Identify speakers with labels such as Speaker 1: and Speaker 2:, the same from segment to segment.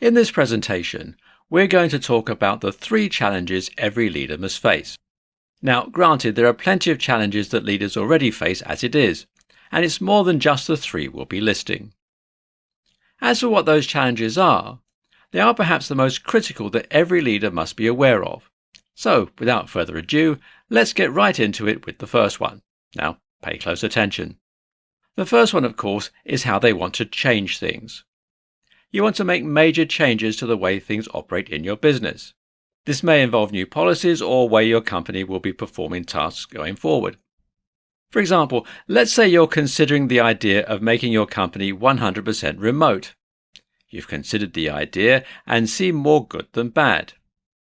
Speaker 1: In this presentation, we're going to talk about the 3 challenges every leader must face. Now, granted, there are plenty of challenges that leaders already face as it is, and it's more than just the 3 we'll be listing. As for what those challenges are, they are perhaps the most critical that every leader must be aware of. So, without further ado, let's get right into it with the first one. Now, pay close attention. The first one, of course, is how they want to change things. You want to make major changes to the way things operate in your business. This may involve new policies or way your company will be performing tasks going forward. For example, let's say you're considering the idea of making your company 100% remote. You've considered the idea and see more good than bad.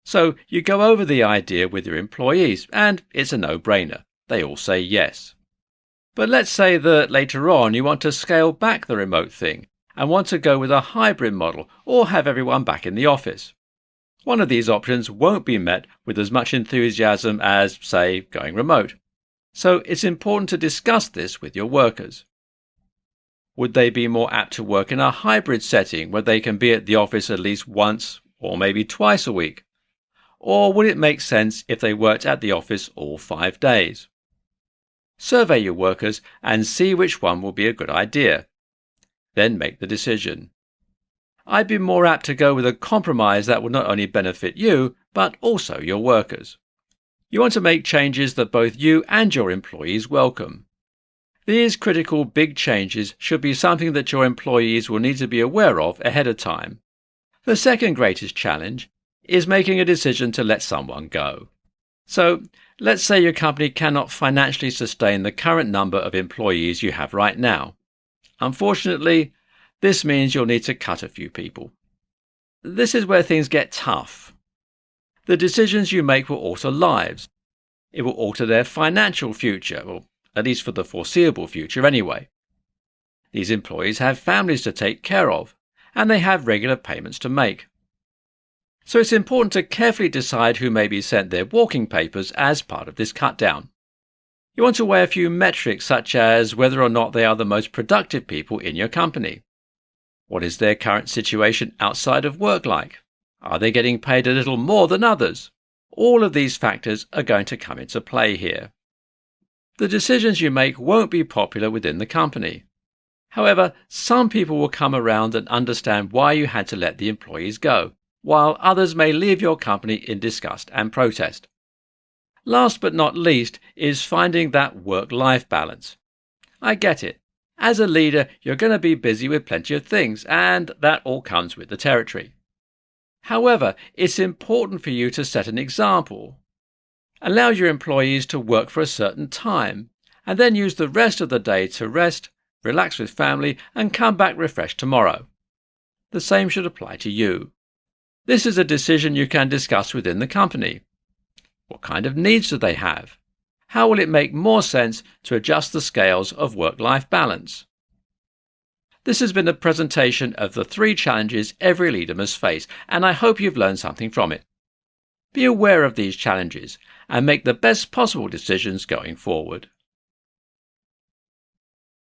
Speaker 1: So you go over the idea with your employees and it's a no-brainer. They all say yes. But let's say that later on you want to scale back the remote thing and want to go with a hybrid model or have everyone back in the office. One of these options won't be met with as much enthusiasm as, say, going remote. So it's important to discuss this with your workers. Would they be more apt to work in a hybrid setting where they can be at the office at least once or maybe twice a week? Or would it make sense if they worked at the office all 5 days? Survey your workers and see which one will be a good idea. Then make the decision. I'd be more apt to go with a compromise that will not only benefit you, but also your workers. You want to make changes that both you and your employees welcome. These critical big changes should be something that your employees will need to be aware of ahead of time. The second greatest challenge is making a decision to let someone go. So, let's say your company cannot financially sustain the current number of employees you have right now. Unfortunately, this means you'll need to cut a few people. This is where things get tough. The decisions you make will alter lives. It will alter their financial future, or at least for the foreseeable future anyway. These employees have families to take care of, and they have regular payments to make. So it's important to carefully decide who may be sent their walking papers as part of this cut down. You want to weigh a few metrics such as whether or not they are the most productive people in your company. What is their current situation outside of work like? Are they getting paid a little more than others? All of these factors are going to come into play here. The decisions you make won't be popular within the company. However, some people will come around and understand why you had to let the employees go, while others may leave your company in disgust and protest. Last but not least is finding that work-life balance. I get it. As a leader, you're going to be busy with plenty of things, and that all comes with the territory. However, it's important for you to set an example. Allow your employees to work for a certain time, and then use the rest of the day to rest, relax with family, and come back refreshed tomorrow. The same should apply to you. This is a decision you can discuss within the company. What kind of needs do they have? How will it make more sense to adjust the scales of work-life balance? This has been a presentation of the 3 challenges every leader must face, and I hope you've learned something from it. Be aware of these challenges and make the best possible decisions going forward.